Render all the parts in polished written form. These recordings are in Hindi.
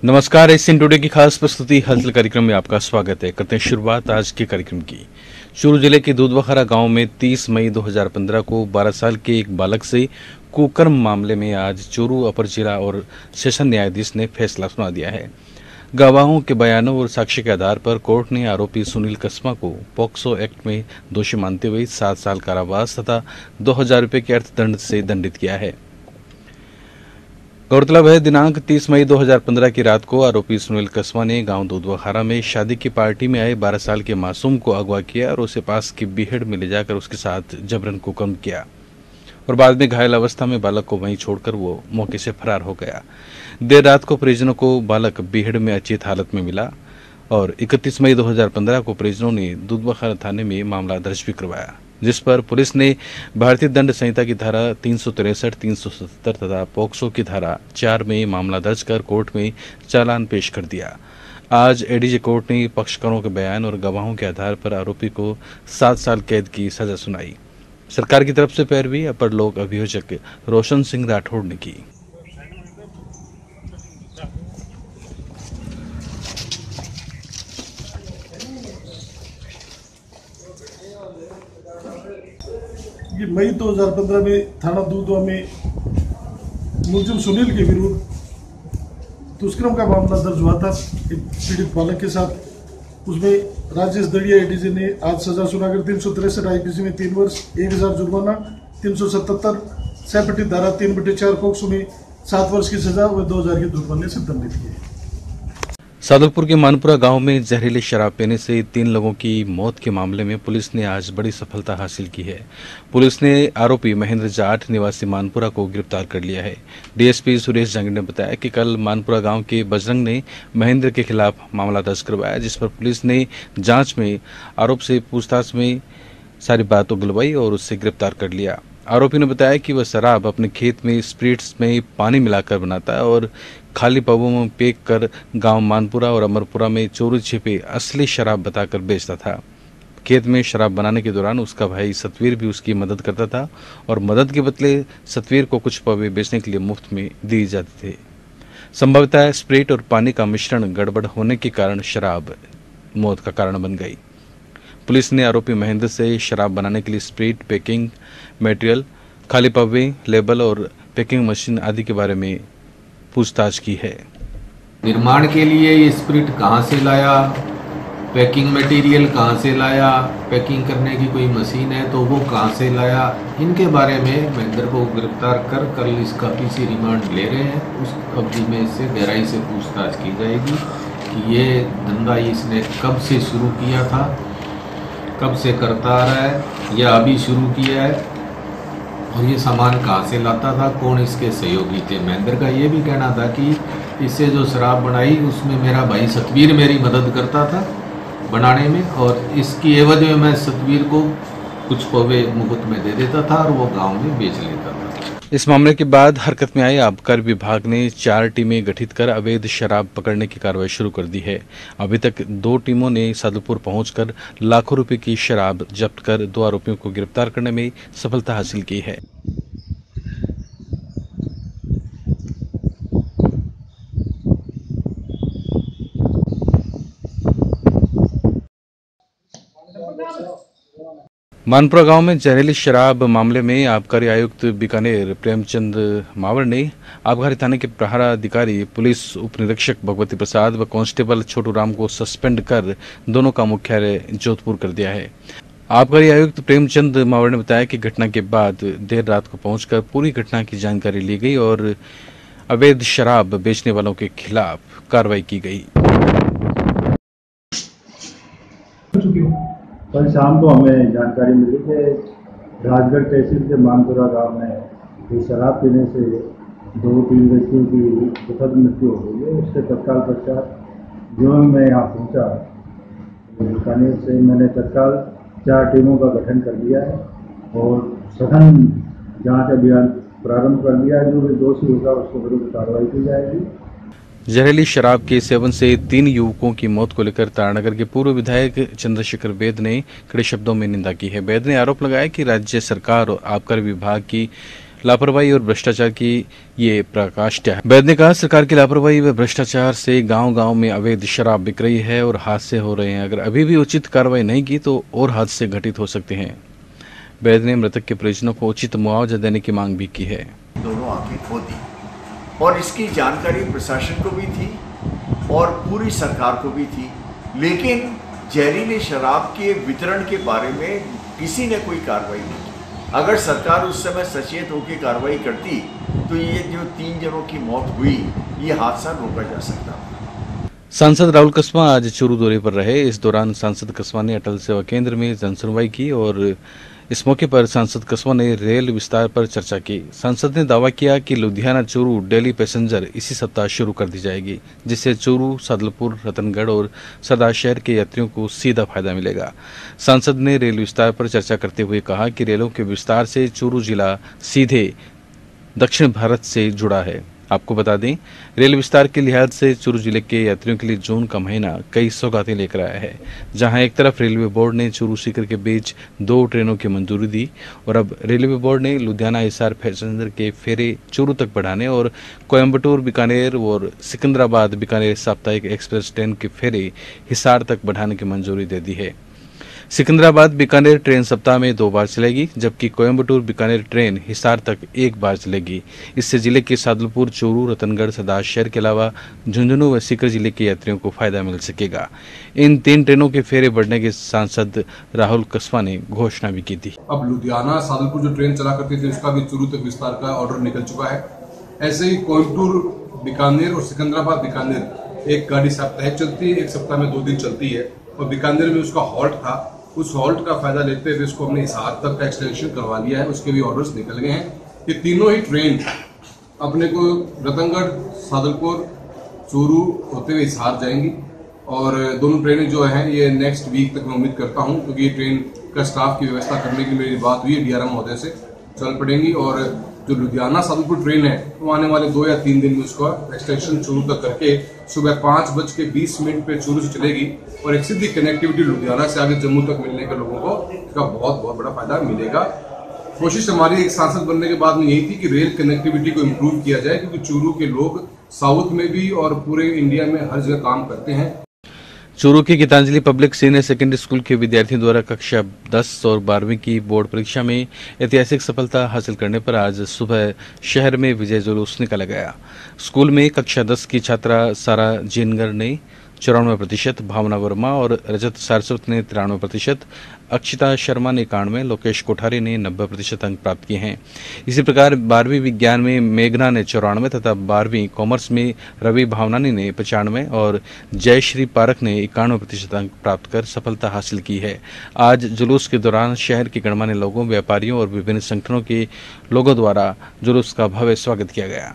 नमस्कार। एशियन टुडे की खास प्रस्तुति हलचल कार्यक्रम में आपका स्वागत है। करते हैं शुरुआत आज के कार्यक्रम की। चूरू जिले के दूधबखारा गांव में 30 मई 2015 को 12 साल के एक बालक से कुकर्म मामले में आज चूरू अपर जिला और सेशन न्यायाधीश ने फैसला सुना दिया है। गवाहों के बयानों और साक्ष्य के आधार पर कोर्ट ने आरोपी सुनील कस्मा को पॉक्सो एक्ट में दोषी मानते हुए 7 साल कारावास तथा 2000 रुपये के अर्थदंड से दंडित किया है। गौरतलब है, दिनांक 30 मई 2015 की रात को आरोपी सुनील कस्मा ने गांव दूधबखारा में शादी की पार्टी में आए 12 साल के मासूम को अगवा किया और उसे पास की बीहड़ में ले जाकर उसके साथ जबरन कुकर्म किया और बाद में घायल अवस्था में बालक को वहीं छोड़कर वो मौके से फरार हो गया। देर रात को परिजनों को बालक बीहड़ में अचेत हालत में मिला और 31 मई 2015 को परिजनों ने दूधबखारा थाने में मामला दर्ज भी करवाया, जिस पर पुलिस ने भारतीय दंड संहिता की धारा 363, 370 तथा पॉक्सो की धारा 4 में मामला दर्ज कर कोर्ट में चालान पेश कर दिया। आज एडीजे कोर्ट ने पक्षकारों के बयान और गवाहों के आधार पर आरोपी को 7 साल कैद की सजा सुनाई। सरकार की तरफ से पैरवी अपर लोक अभियोजक रोशन सिंह राठौड़ ने की। ये मई 2015 में थाना दूधवा में मुलजिम सुनील के विरुद्ध दुष्कर्म का मामला दर्ज हुआ था एक पीड़ित बालक के साथ। उसमें राजेश दड़िया एडीजे ने आज सजा सुनाकर 363 आईपीसी में 3 वर्ष 1000 जुर्माना, 377 सैपटी धारा 3/4 पॉक्सो में 7 वर्ष की सजा व 2000 के जुर्माने से दंडित किए। सादुलपुर के मानपुरा गांव में जहरीली शराब पीने से 3 लोगों की मौत के मामले में पुलिस ने आज बड़ी सफलता हासिल की है। पुलिस ने आरोपी महेंद्र जाट निवासी मानपुरा को गिरफ्तार कर लिया है। डीएसपी सुरेश जंग ने बताया कि कल मानपुरा गांव के बजरंग ने महेंद्र के खिलाफ मामला दर्ज करवाया, जिस पर पुलिस ने जांच में आरोप से पूछताछ में सारी बात उगलवाई और उससे गिरफ्तार कर लिया। आरोपी ने बताया कि वह शराब अपने खेत में स्प्रिट्स में पानी मिलाकर बनाता है और खाली पबों में पैक कर गांव मानपुरा और अमरपुरा में चोरी छिपे असली शराब बताकर बेचता था। खेत में शराब बनाने के दौरान उसका भाई सतवीर भी उसकी मदद करता था और मदद के बदले सतवीर को कुछ पबे बेचने के लिए मुफ्त में दिए जाते थे। संभवतः स्प्रिट और पानी का मिश्रण गड़बड़ होने के कारण शराब मौत का कारण बन गई। पुलिस ने आरोपी महेंद्र से शराब बनाने के लिए स्प्रिट, पैकिंग मटेरियल, खाली पब्बे, लेबल और पैकिंग मशीन आदि के बारे में पूछताछ की है। निर्माण के लिए ये स्प्रिट कहाँ से लाया, पैकिंग मटेरियल कहाँ से लाया, पैकिंग करने की कोई मशीन है तो वो कहाँ से लाया, इनके बारे में महेंद्र को गिरफ्तार कर कल इसका पीसी रिमांड ले रहे हैं। उस अवधि में इससे गहराई से पूछताछ की जाएगी कि ये धंधा इसने कब से शुरू किया था, कब से करता आ रहा है या अभी शुरू किया है और ये सामान कहाँ से लाता था, कौन इसके सहयोगी थे। महेंद्र का ये भी कहना था कि इससे जो शराब बनाई उसमें मेरा भाई सतवीर मेरी मदद करता था बनाने में और इसकी एवज में मैं सतवीर को कुछ पौवे मुफ्त में दे देता था और वो गांव में बेच लेता था। इस मामले के बाद हरकत में आए आबकारी विभाग ने 4 टीमें गठित कर अवैध शराब पकड़ने की कार्रवाई शुरू कर दी है। अभी तक 2 टीमों ने सादुलपुर पहुंचकर लाखों रुपए की शराब जब्त कर 2 आरोपियों को गिरफ्तार करने में सफलता हासिल की है। मानपुरा गांव में जहरीली शराब मामले में आबकारी आयुक्त बीकानेर प्रेमचंद मावर ने आबकारी थाने के प्रहरा अधिकारी, पुलिस उप निरीक्षक भगवती प्रसाद व कांस्टेबल छोटू राम को सस्पेंड कर दोनों का मुख्यालय जोधपुर कर दिया है। आबकारी आयुक्त प्रेमचंद मावर ने बताया कि घटना के बाद देर रात को पहुंचकर पूरी घटना की जानकारी ली गई और अवैध शराब बेचने वालों के खिलाफ कार्रवाई की गई। कल शाम को हमें जानकारी मिली कि राजगढ़ तहसील के मानपुरा गांव में ये शराब पीने से 2-3 व्यक्तियों की दुखद मृत्यु हो गई है। उसके तत्काल पश्चात जो मैं यहाँ पहुँचा बीकानेर से मैंने तत्काल 4 टीमों का गठन कर दिया है और सघन जांच अभियान प्रारंभ कर दिया है। जो भी दोषी होगा उसके विरुद्ध कार्रवाई की जाएगी। जहरीली शराब के सेवन से 3 युवकों की मौत को लेकर तारानगर के पूर्व विधायक चंद्रशेखर वैद ने कड़े शब्दों में निंदा की है। वैद ने आरोप लगाया कि राज्य सरकार और आबकारी विभाग की लापरवाही और भ्रष्टाचार की ये पराकाष्ठा है। वैद्य ने कहा, सरकार की लापरवाही व भ्रष्टाचार से गांव-गांव में अवैध शराब बिक रही है और हादसे हो रहे हैं। अगर अभी भी उचित कार्रवाई नहीं की तो और हादसे घटित हो सकते हैं। वैद्य ने मृतक के परिजनों को उचित मुआवजा देने की मांग भी की है। दोनों आंखें खो दी और इसकी जानकारी प्रशासन को भी थी और पूरी सरकार को भी थी, लेकिन जहरीले शराब के वितरण के बारे में किसी ने कोई कार्रवाई नहीं की। अगर सरकार उस समय सचेत होकर कार्रवाई करती तो ये जो 3 जनों की मौत हुई, ये हादसा रोका जा सकता। सांसद राहुल कस्वां आज चूरू दौरे पर रहे। इस दौरान सांसद कस्वां ने अटल सेवा केंद्र में जनसुनवाई की और इस मौके पर सांसद कस्वां ने रेल विस्तार पर चर्चा की। सांसद ने दावा किया कि लुधियाना चूरू डेली पैसेंजर इसी सप्ताह शुरू कर दी जाएगी, जिससे चूरू, सादुलपुर, रतनगढ़ और सरदार शहर के यात्रियों को सीधा फायदा मिलेगा। सांसद ने रेल विस्तार पर चर्चा करते हुए कहा कि रेलों के विस्तार से चूरू जिला सीधे दक्षिण भारत से जुड़ा है। आपको बता दें, रेल विस्तार के लिहाज से चूरू जिले के यात्रियों के लिए जून का महीना कई सौगातें लेकर आया है। जहां एक तरफ रेलवे बोर्ड ने चूरू सीकर के बीच 2 ट्रेनों की मंजूरी दी और अब रेलवे बोर्ड ने लुधियाना हिसार पैसेंजर के फेरे चूरू तक बढ़ाने और कोयम्बटूर, बीकानेर और सिकंदराबाद बीकानेर साप्ताहिक एक्सप्रेस ट्रेन के फेरे हिसार तक बढ़ाने की मंजूरी दे दी है। सिकंदराबाद बीकानेर ट्रेन सप्ताह में 2 बार चलेगी, जबकि कोयम्बटूर बीकानेर ट्रेन हिसार तक 1 बार चलेगी। इससे जिले के सादुलपुर, चूरू, रतनगढ़, सरदार शहर के अलावा झुंझुनू व सीकर जिले के यात्रियों को फायदा मिल सकेगा। इन 3 ट्रेनों के फेरे बढ़ने के सांसद राहुल कस्वां ने घोषणा भी की थी। अब लुधियाना सादुलपुर जो ट्रेन चला करती थी उसका भी चूरू तक विस्तार का ऑर्डर निकल चुका है। ऐसे ही कोयम्बटूर बीकानेर और सिकंदराबाद बीकानेर एक गाड़ी साप्ताहिक चलती है, एक सप्ताह में 2 दिन चलती है और बीकानेर में उसका हॉल्ट था, उस हॉल्ट का फायदा लेते हुए इसको हमने हिसार तक का एक्सटेंशन करवा लिया है। उसके भी ऑर्डर्स निकल गए हैं। ये तीनों ही ट्रेन अपने को रतनगढ़, सादुलपुर, चूरू होते हुए हिसार जाएंगी और दोनों ट्रेनें जो हैं ये नेक्स्ट वीक तक मैं उम्मीद करता हूं, क्योंकि ये ट्रेन का स्टाफ की व्यवस्था करने की मेरी बात हुई है डीआरएम महोदय से, चल पड़ेंगी। और जो लुधियाना सादुलपुर ट्रेन है वो आने वाले 2 या 3 दिन में उसका एक्सटेंशन चूरू तक करके सुबह 5:20 पे चूरू से चलेगी और एक सीधी कनेक्टिविटी लुधियाना से आगे जम्मू तक मिलने के लोगों को इसका बहुत बड़ा फायदा मिलेगा। कोशिश हमारी एक सांसद बनने के बाद में यही थी कि रेल कनेक्टिविटी को इम्प्रूव किया जाए, क्योंकि चूरू के लोग साउथ में भी और पूरे इंडिया में हर जगह काम करते हैं। चूरू की Gitanjali public senior secondary school के विद्यार्थियों द्वारा कक्षा 10 और 12वीं की बोर्ड परीक्षा में ऐतिहासिक सफलता हासिल करने पर आज सुबह शहर में विजय जुलूस निकाला गया। स्कूल में कक्षा 10 की छात्रा सारा जिनगर ने 94%, भावना वर्मा और रजत सारस्वत ने 93%, अक्षिता शर्मा ने 91, लोकेश कोठारी ने 90% अंक प्राप्त किए हैं। इसी प्रकार 12वीं विज्ञान में मेघना ने 94 तथा 12वीं कॉमर्स में रवि भावनानी ने 95 और जयश्री पारक ने 91% अंक प्राप्त कर सफलता हासिल की है। आज जुलूस के दौरान शहर के गणमान्य लोगों, व्यापारियों और विभिन्न संगठनों के लोगों द्वारा जुलूस का भव्य स्वागत किया गया।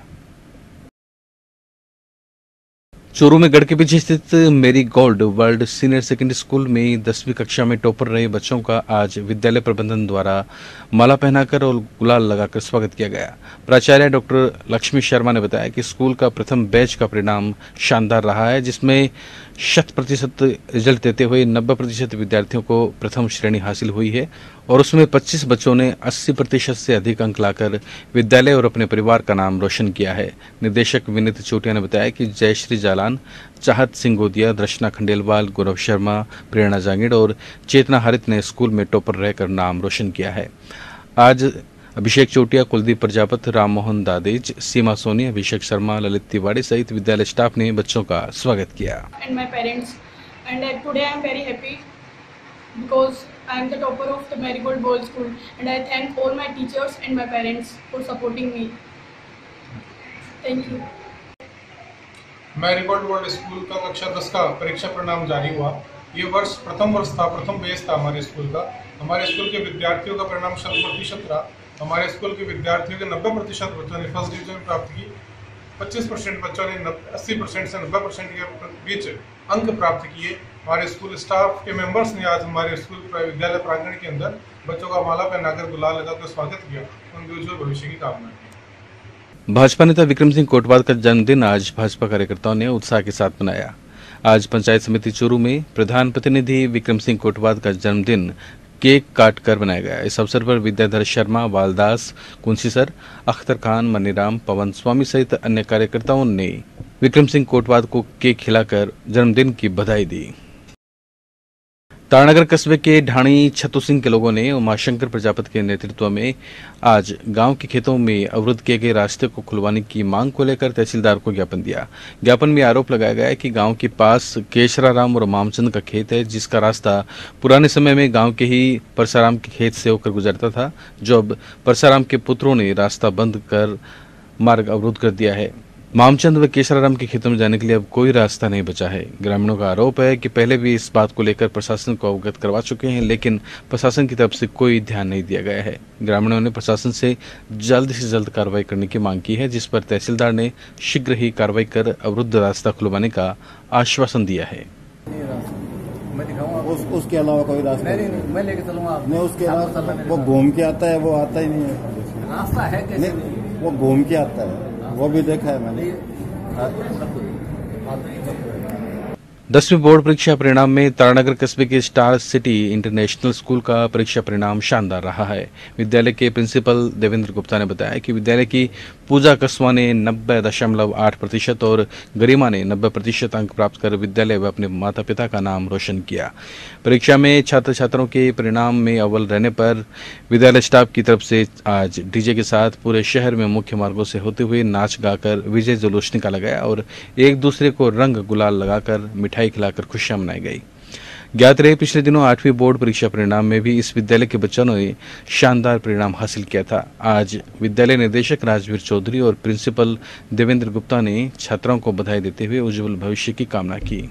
चूरू में गढ़ के पीछे स्थित मेरी gold world senior secondary school में 10वीं कक्षा में टॉपर रहे बच्चों का आज विद्यालय प्रबंधन द्वारा माला पहनाकर और गुलाल लगाकर स्वागत किया गया। प्राचार्य डॉक्टर लक्ष्मी शर्मा ने बताया कि स्कूल का प्रथम बैच का परिणाम शानदार रहा है, जिसमें 100% रिजल्ट देते हुए 90% विद्यार्थियों को प्रथम श्रेणी हासिल हुई है और उसमें 25 बच्चों ने 80% से अधिक अंक लाकर विद्यालय और अपने परिवार का नाम रोशन किया है। निदेशक विनीत चोटिया ने बताया कि जयश्री जालान, चाहत सिंह गोदिया, दर्शना खंडेलवाल, गौरव शर्मा, प्रेरणा जांगिड़ और चेतना हरित ने स्कूल में टॉपर रहकर नाम रोशन किया है। आज अभिषेक चोटिया, कुलदीप प्रजापति, राममोहन दादेज, सीमा सोनी, अभिषेक शर्मा, ललित तिवारी सहित विद्यालय स्टाफ ने बच्चों का स्वागत किया। And my parents, and today I am very happy because I am the topper of the Marigold Boys School, and I thank all my teachers and my parents for supporting me. Thank you. Marigold world school का कक्षा 10 का परीक्षा परिणाम जारी हुआ। ये वर्ष प्रथम बैच था हमारे स्कूल का। हमारे स्कूल के विद्यार्थियों का परिणाम 100% रहा। हमारे स्कूल के विद्यार्थियों के 90% बच्चों ने फर्स्ट डिवीजन प्राप्त की। 25% बच्चों ने 80% से 90% के बीच अंक प्राप्त किए। हमारे स्कूल स्टाफ के मेंबर्स ने आज हमारे स्कूल विद्यालय प्रांगण के अंदर बच्चों का माला पहनाकर गुलाल लगाकर स्वागत किया। उनके उज्जवल भविष्य की कामना की। भाजपा नेता विक्रम सिंह कोटवाल का जन्मदिन आज भाजपा कार्यकर्ताओं ने उत्साह के साथ मनाया। आज पंचायत समिति चूरू में प्रधान प्रतिनिधि विक्रम सिंह कोटवाल का जन्मदिन केक काटकर बनाया गया। इस अवसर पर विद्याधर शर्मा, वालदास, कुंसी सर, अख्तर खान, मनीराम, पवन स्वामी सहित अन्य कार्यकर्ताओं ने विक्रम सिंह कोटवाद को केक खिलाकर जन्मदिन की बधाई दी। तारानगर कस्बे के ढाणी छत्तू सिंह के लोगों ने उमाशंकर प्रजापति के नेतृत्व में आज गांव के खेतों में अवरुद्ध किए गए रास्ते को खुलवाने की मांग को लेकर तहसीलदार को ज्ञापन दिया। ज्ञापन में आरोप लगाया गया है कि गांव के पास केशराराम और मामचंद का खेत है, जिसका रास्ता पुराने समय में गांव के ही परसाराम के खेत से होकर गुजरता था, जो अब परसाराम के पुत्रों ने रास्ता बंद कर मार्ग अवरुद्ध कर दिया है। मामचंद व केशराराम के खेतों में जाने के लिए अब कोई रास्ता नहीं बचा है। ग्रामीणों का आरोप है कि पहले भी इस बात को लेकर प्रशासन को अवगत करवा चुके हैं, लेकिन प्रशासन की तरफ से कोई ध्यान नहीं दिया गया है। ग्रामीणों ने प्रशासन से जल्द कार्रवाई करने की मांग की है, जिस पर तहसीलदार ने शीघ्र ही कार्रवाई कर अवरुद्ध रास्ता खुलवाने का आश्वासन दिया है। उसके अलावा कोई रास्ता नहीं, मैं लेके चलूंगा। नहीं, उसके अलावा वो घूम के आता है, वो आता ही नहीं है। रास्ता है कैसे? वो घूम के आता है, वो भी देखा है मैंने। 10वीं बोर्ड परीक्षा परिणाम में तारानगर कस्बे के स्टार सिटी इंटरनेशनल स्कूल का परीक्षा परिणाम शानदार रहा है। विद्यालय के प्रिंसिपल देवेंद्र गुप्ता ने बताया कि विद्यालय की पूजा कस्वा ने 90.8% और गरिमा ने 90% अंक प्राप्त कर विद्यालय व अपने माता पिता का नाम रोशन किया। परीक्षा में छात्र छात्राओं के परिणाम में अव्वल रहने पर विद्यालय स्टाफ की तरफ से आज डीजे के साथ पूरे शहर में मुख्य मार्गों से होते हुए नाच गाकर विजय जुलूस निकाला गया और एक दूसरे को रंग गुलाल लगाकर मिठाई खिलाकर खुशियां मनाई गई। ज्ञात रहे पिछले दिनों 8वीं बोर्ड परीक्षा परिणाम में भी इस विद्यालय के बच्चों ने शानदार परिणाम हासिल किया था। आज विद्यालय निदेशक राजवीर चौधरी और प्रिंसिपल देवेंद्र गुप्ता ने छात्राओं को बधाई देते हुए उज्जवल भविष्य की कामना की।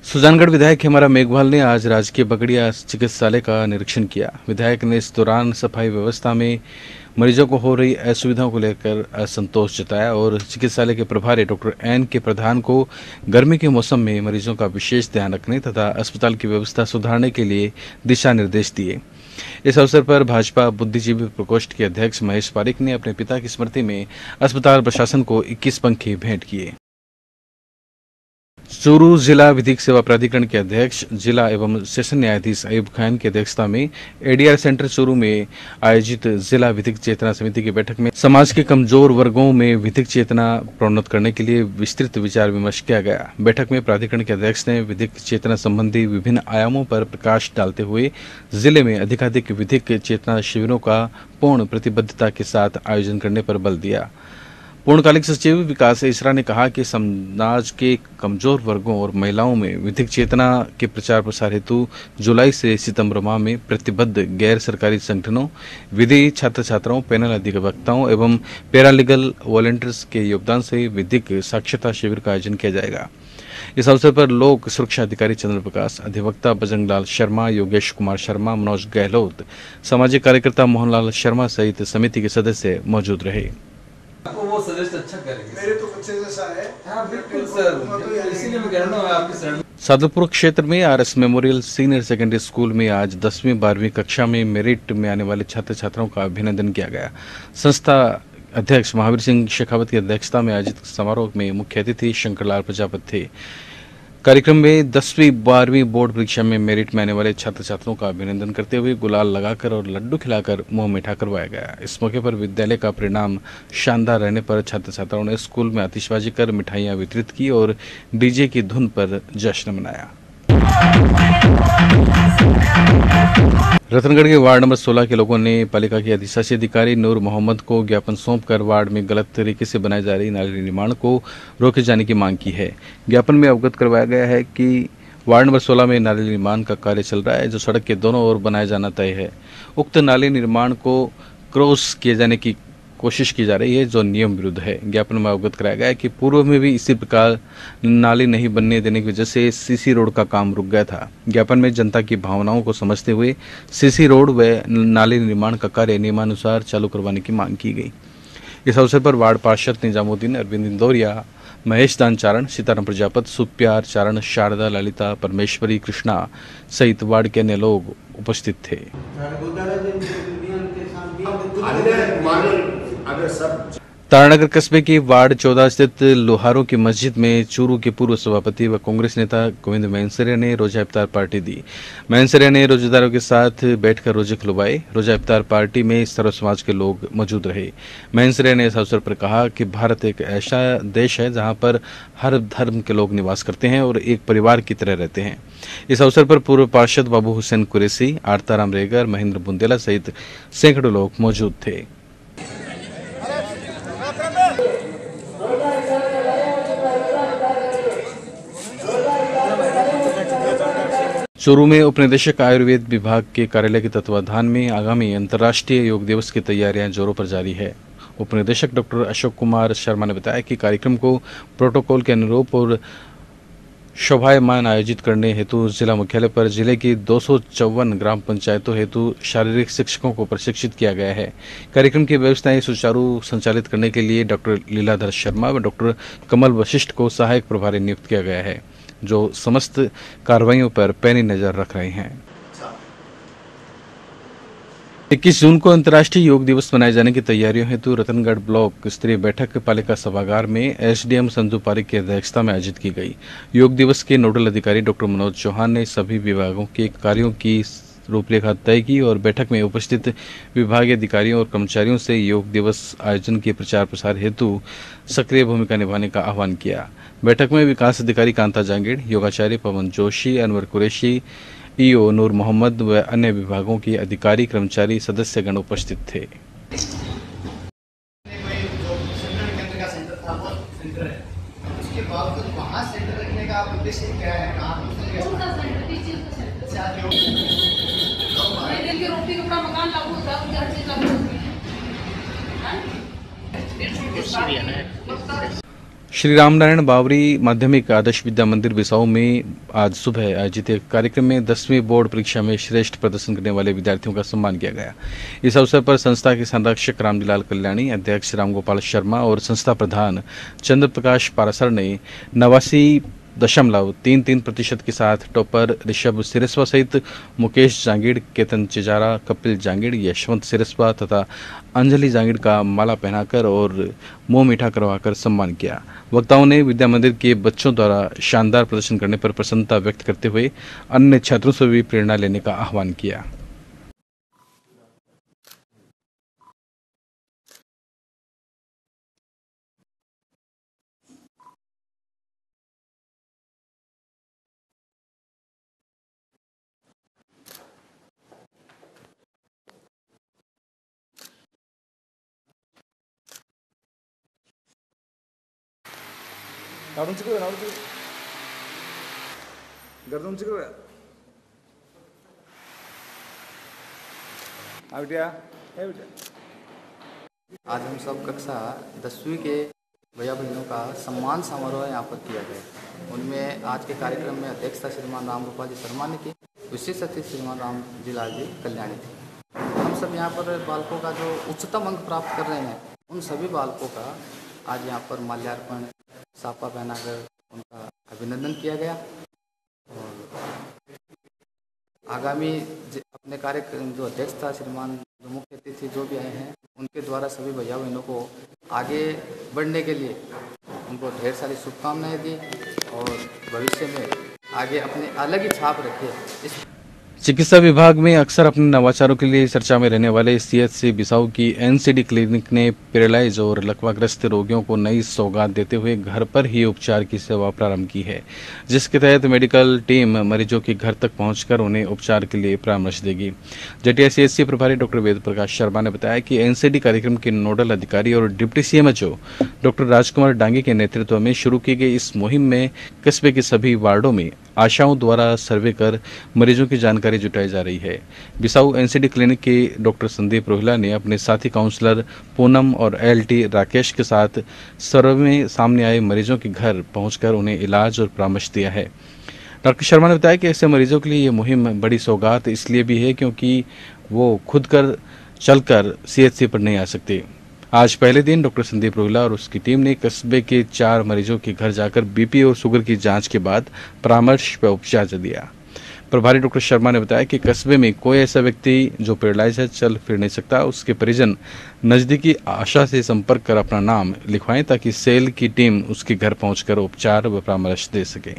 सुजानगढ़ विधायक हेमारा मेघवाल ने आज राजकीय बगड़िया चिकित्सालय का निरीक्षण किया। विधायक ने इस दौरान सफाई व्यवस्था में मरीजों को हो रही असुविधाओं को लेकर असंतोष जताया और चिकित्सालय के प्रभारी डॉक्टर एन के प्रधान को गर्मी के मौसम में मरीजों का विशेष ध्यान रखने तथा अस्पताल की व्यवस्था सुधारने के लिए दिशा निर्देश दिए। इस अवसर पर भाजपा बुद्धिजीवी प्रकोष्ठ के अध्यक्ष महेश पारिक ने अपने पिता की स्मृति में अस्पताल प्रशासन को 21 पंखे भेंट किए। चूरू जिला विधिक सेवा प्राधिकरण के अध्यक्ष जिला एवं सेशन न्यायाधीश अयूब खान की अध्यक्षता में एडीआर सेंटर चूरू में आयोजित जिला विधिक चेतना समिति की बैठक में समाज के कमजोर वर्गों में विधिक चेतना प्रोन्नत करने के लिए विस्तृत विचार विमर्श किया गया। बैठक में प्राधिकरण के अध्यक्ष ने विधिक चेतना संबंधी विभिन्न आयामों पर प्रकाश डालते हुए जिले में अधिकाधिक विधिक चेतना शिविरों का पूर्ण प्रतिबद्धता के साथ आयोजन करने पर बल दिया। पूर्णकालिक सचिव विकास इसरा ने कहा कि समाज के कमजोर वर्गों और महिलाओं में विधिक चेतना के प्रचार प्रसार हेतु जुलाई से सितंबर माह में प्रतिबद्ध गैर सरकारी संगठनों, विधि छात्र छात्राओं, पैनल अधिवक्ताओं एवं पैरालीगल वॉलंटियर्स के योगदान से विधिक साक्षरता शिविर का आयोजन किया जाएगा। इस अवसर पर लोक सुरक्षा अधिकारी चंद्र प्रकाश, अधिवक्ता बजरंगलाल शर्मा, योगेश कुमार शर्मा, मनोज गहलोत, सामाजिक कार्यकर्ता मोहनलाल शर्मा सहित समिति के सदस्य मौजूद रहे। आपको वो सजेस्ट अच्छा करेंगे। मेरे तो बच्चे जैसा है। हाँ बिल्कुल सर, इसीलिए मैं कह रहा हूँ आपकी शरण। सादुलपुर क्षेत्र में RS memorial senior secondary school में आज 10वीं 12वीं कक्षा में मेरिट में आने वाले छात्र छात्राओं का अभिनंदन किया गया। संस्था अध्यक्ष महावीर सिंह शेखावत की अध्यक्षता में आयोजित समारोह में मुख्य अतिथि शंकरलाल प्रजापति थे। कार्यक्रम में 10वीं 12वीं बोर्ड परीक्षा में मेरिट में आने वाले छात्र छात्राओं का अभिनंदन करते हुए गुलाल लगाकर और लड्डू खिलाकर मुंह मीठा करवाया गया। इस मौके पर विद्यालय का परिणाम शानदार रहने पर छात्र छात्राओं ने स्कूल में आतिशबाजी कर मिठाइयां वितरित की और डीजे की धुन पर जश्न मनाया। रतनगढ़ के वार्ड नंबर 16 के लोगों ने पालिका के अधिशासी अधिकारी नूर मोहम्मद को ज्ञापन सौंपकर वार्ड में गलत तरीके से बनाई जा रही नाली निर्माण को रोके जाने की मांग की है। ज्ञापन में अवगत करवाया गया है कि वार्ड नंबर 16 में नाली निर्माण का कार्य चल रहा है, जो सड़क के दोनों ओर बनाया जाना तय है। उक्त नाली निर्माण को क्रॉस किए जाने की कोशिश की जा रही है, जो नियम विरुद्ध है। ज्ञापन में अवगत कराया गया है कि पूर्व में भी इसी प्रकार नाली नहीं बनने देने की वजह से सीसी रोड का काम रुक गया था। ज्ञापन में जनता की भावनाओं को समझते हुए सीसी रोड व नाली निर्माण का कार्य नियमानुसार चालू करवाने की मांग की गई। इस अवसर पर वार्ड पार्षद निजामुद्दीन, अरविंद इंदौरिया, महेश दान चारण, सीताराम प्रजापति, सुप्यार चारण, शारदा, ललिता, परमेश्वरी, कृष्णा सहित वार्ड के अन्य लोग उपस्थित थे। तारानगर कस्बे के वार्ड 14 स्थित लोहारों की मस्जिद में चूरू के पूर्व सभापति व कांग्रेस नेता गोविंद मैनसरिया ने रोजा इफ्तार पार्टी दी। मैनसरिया ने रोजेदारों के साथ बैठकर रोजे खुलवाए। रोजा इफ्तार पार्टी में सर्व समाज के लोग मौजूद रहे। मैनसरिया ने इस अवसर पर कहा कि भारत एक ऐसा देश है जहां पर हर धर्म के लोग निवास करते हैं और एक परिवार की तरह रहते हैं। इस अवसर पर पूर्व पार्षद बाबू हुसैन कुरैशी, आरताराम रेगर, महेंद्र बुंदेला सहित सैकड़ों लोग मौजूद थे। चूरू में उपनिदेशक आयुर्वेद विभाग के कार्यालय के तत्वाधान में आगामी अंतर्राष्ट्रीय योग दिवस की तैयारियां जोरों पर जारी है। उपनिदेशक डॉक्टर अशोक कुमार शर्मा ने बताया कि कार्यक्रम को प्रोटोकॉल के अनुरूप और शोभायमान आयोजित करने हेतु जिला मुख्यालय पर जिले की 254 ग्राम पंचायतों हेतु शारीरिक शिक्षकों को प्रशिक्षित किया गया है। कार्यक्रम की व्यवस्थाएं सुचारू संचालित करने के लिए डॉक्टर लीलाधर शर्मा व डॉक्टर कमल वशिष्ठ को सहायक प्रभारी नियुक्त किया गया है, जो समस्त कार्रवाइयों पर पैनी नजर रख रहे हैं। 21 जून को अंतर्राष्ट्रीय योग दिवस मनाए जाने की तैयारियों हेतु रतनगढ़ ब्लॉक स्तरीय बैठक पालिका सभागार में एसडीएम संजू पारिक की अध्यक्षता में आयोजित की गई। योग दिवस के नोडल अधिकारी डॉक्टर मनोज चौहान ने सभी विभागों के कार्यों की रूपरेखा तय की और बैठक में उपस्थित विभागीय अधिकारियों और कर्मचारियों से योग दिवस आयोजन के प्रचार प्रसार हेतु सक्रिय भूमिका निभाने का आह्वान किया। बैठक में विकास अधिकारी कांता जांगीड़, योगाचार्य पवन जोशी, अनवर कुरैशी, ईओ नूर मोहम्मद व अन्य विभागों के अधिकारी, कर्मचारी, सदस्यगण उपस्थित थे। श्री रामनारायण बावरी माध्यमिक आदर्श विद्या मंदिर बिसाऊ में आज सुबह आयोजित एक कार्यक्रम में 10वीं बोर्ड परीक्षा में श्रेष्ठ प्रदर्शन करने वाले विद्यार्थियों का सम्मान किया गया। इस अवसर पर संस्था के संरक्षक रामजीलाल कल्याणी, अध्यक्ष रामगोपाल शर्मा और संस्था प्रधान चंद्र प्रकाश पारासर ने 89.33% के साथ टॉपर ऋषभ सिरस्वा सहित मुकेश जांगीड़, केतन चिजारा, कपिल जांगीड़, यशवंत सिरस्वा तथा अंजलि जांगीड़ का माला पहनाकर और मुंह मीठा करवाकर सम्मान किया। वक्ताओं ने विद्या मंदिर के बच्चों द्वारा शानदार प्रदर्शन करने पर प्रसन्नता व्यक्त करते हुए अन्य छात्रों से भी प्रेरणा लेने का आह्वान किया। आज हम सब कक्षा 10वीं के भैया बहनों का सम्मान समारोह यहाँ पर किया गया। उनमें आज के कार्यक्रम में अध्यक्षता श्रीमान राम गोपाल जी शर्मा ने की, विशेष अतिथि श्रीमान रामजीलाल जी कल्याणी थे। हम सब यहाँ पर बालकों का जो उच्चतम अंक प्राप्त कर रहे हैं, उन सभी बालकों का आज यहाँ पर माल्यार्पण, साफा पहनाकर उनका अभिनंदन किया गया। और आगामी अपने कार्यक्रम जो अध्यक्ष था श्रीमान, जो मुख्य अतिथि जो भी आए हैं, उनके द्वारा सभी भैया बहनों को आगे बढ़ने के लिए उनको ढेर सारी शुभकामनाएं दी और भविष्य में आगे अपने अलग ही छाप रखे। चिकित्सा विभाग में अक्सर अपने नवाचारों के लिए चर्चा में रहने वाले सीएचसी बिसाऊ की एनसीडी क्लिनिक ने पैरालाइज और लकवाग्रस्त रोगियों को नई सौगात देते हुए घर पर ही उपचार की सेवा प्रारंभ की है, जिसके तहत मेडिकल टीम मरीजों के घर तक पहुंचकर उन्हें उपचार के लिए परामर्श देगी। जटिया सीएचसी प्रभारी डॉक्टर वेद प्रकाश शर्मा ने बताया कि एनसीडी कार्यक्रम के नोडल अधिकारी और डिप्टी सीएमएचओ डॉक्टर राजकुमार डांगे के नेतृत्व में शुरू की गई इस मुहिम में कस्बे के सभी वार्डों में आशाओं द्वारा सर्वे कर मरीजों की जानकारी जुटाई जा रही है। बिसाऊ एनसीडी क्लिनिक के डॉक्टर संदीप रोहिला ने अपने साथी काउंसलर पूनम और एलटी राकेश के साथ सर्वे में सामने आए मरीजों के घर पहुंचकर उन्हें इलाज और परामर्श दिया है। डॉक्टर शर्मा ने बताया कि ऐसे मरीजों के लिए ये मुहिम बड़ी सौगात इसलिए भी है क्योंकि वो खुद चलकर सीएचसी पर नहीं आ सकते। आज पहले दिन डॉक्टर संदीप रोहिला और उसकी टीम ने कस्बे के 4 मरीजों के घर जाकर बीपी और शुगर की जांच के बाद परामर्श व उपचार दिया। प्रभारी डॉक्टर शर्मा ने बताया कि कस्बे में कोई ऐसा व्यक्ति जो पैरालाइज है, चल फिर नहीं सकता, उसके परिजन नजदीकी आशा से संपर्क कर अपना नाम लिखवाएं ताकि सेल की टीम उसके घर पहुंचकर उपचार व परामर्श दे सके।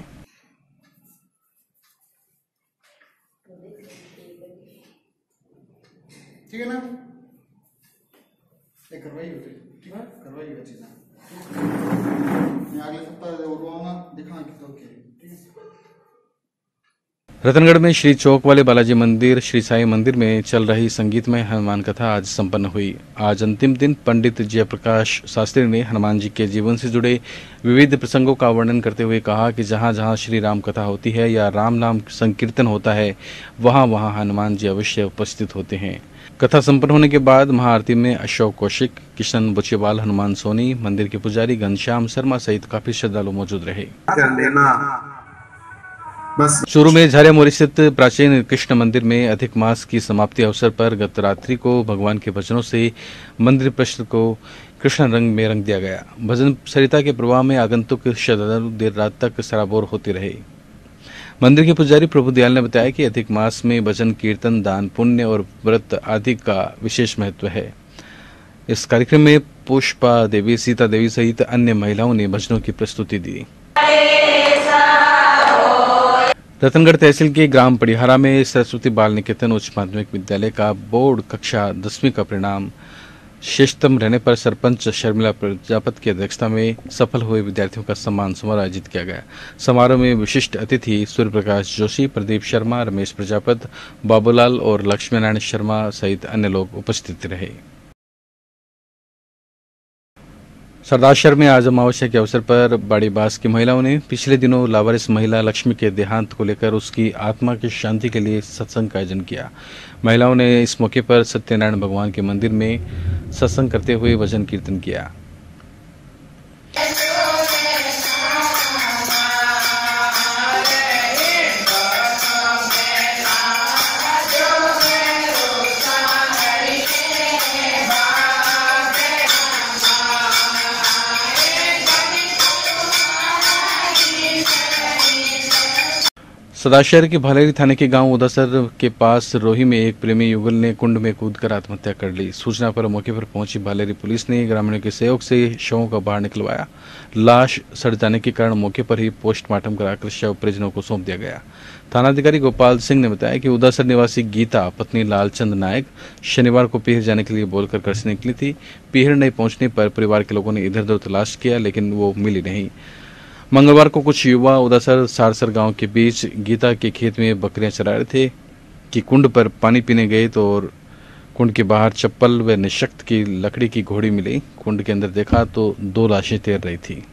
ठीक है ना, करवाइए, ठीक है, करवाइए चीज़ अगले सप्ताह दिखा के तो ठीक है। रतनगढ़ में श्री चौक वाले बालाजी मंदिर श्री साई मंदिर में चल रही संगीतमय हनुमान कथा आज संपन्न हुई। आज अंतिम दिन पंडित जयप्रकाश शास्त्री ने हनुमान जी के जीवन से जुड़े विविध प्रसंगों का वर्णन करते हुए कहा कि जहाँ जहाँ श्री राम कथा होती है या राम नाम संकीर्तन होता है, वहाँ वहाँ हनुमान जी अवश्य उपस्थित होते हैं। कथा संपन्न होने के बाद महाआरती में अशोक कौशिक, किशन बुचेवाल, हनुमान सोनी, मंदिर के पुजारी घनश्याम शर्मा सहित काफी श्रद्धालु मौजूद रहे। चूरू में झारिया मोरी स्थित प्राचीन कृष्ण मंदिर में अधिक मास की समाप्ति अवसर पर गत रात्रि को भगवान के भजनों से मंदिर परिसर को कृष्ण रंग में रंग दिया गया। भजन सरिता के प्रवाह में आगंतुक श्रद्धालु देर रात तक सराबोर होते रहे। मंदिर के पुजारी प्रभु दयाल ने बताया कि अधिक मास में भजन, कीर्तन, दान, पुण्य और व्रत आदि का विशेष महत्व है। इस कार्यक्रम में पुष्पा देवी, सीता देवी सहित अन्य महिलाओं ने भजनों की प्रस्तुति दी। रतनगढ़ तहसील के ग्राम पड़िहारा में सरस्वती बाल निकेतन उच्च माध्यमिक विद्यालय का बोर्ड कक्षा 10वीं का परिणाम श्रेष्ठतम रहने पर सरपंच शर्मिला प्रजापति की अध्यक्षता में सफल हुए विद्यार्थियों का सम्मान समारोह आयोजित किया गया। समारोह में विशिष्ट अतिथि सूर्य प्रकाश जोशी, प्रदीप शर्मा, रमेश प्रजापति, बाबूलाल और लक्ष्मी नारायण शर्मा सहित अन्य लोग उपस्थित रहे। सरदारशहर में आज अमावस्या के अवसर पर बाड़ीबास की महिलाओं ने पिछले दिनों लावारिस महिला लक्ष्मी के देहांत को लेकर उसकी आत्मा की शांति के लिए सत्संग का आयोजन किया। महिलाओं ने इस मौके पर सत्यनारायण भगवान के मंदिर में सत्संग करते हुए भजन कीर्तन किया। सदाशहर के भालेरी थाने के गांव उदासर के पास रोही में एक प्रेमी युगल ने कुंड में कूदकर आत्महत्या कर ली। सूचना पर मौके पर पहुंची भालेरी पुलिस ने ग्रामीणों के सहयोग से शवों को बाहर निकलवाया। लाश सड़ जाने के कारण मौके पर ही पोस्टमार्टम कराकर शव परिजनों को सौंप दिया गया। थानाधिकारी गोपाल सिंह ने बताया कि उदासर निवासी गीता पत्नी लालचंद नायक शनिवार को पीहर जाने के लिए बोलकर घर से निकली थी। पीहर नहीं पहुंचने पर परिवार के लोगों ने इधर उधर तलाश किया, लेकिन वो मिली नहीं। मंगलवार को कुछ युवा उदासर सारसर गांव के बीच गीता के खेत में बकरियां चरा रहे थे कि कुंड पर पानी पीने गए तो और कुंड के बाहर चप्पल व निशक्त की लकड़ी की घोड़ी मिली। कुंड के अंदर देखा तो 2 लाशें तैर रही थी।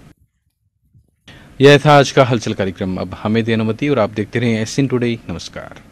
यह था आज का हलचल कार्यक्रम। अब हमें दी अनुमति और आप देखते रहें एसएन टुडे। नमस्कार।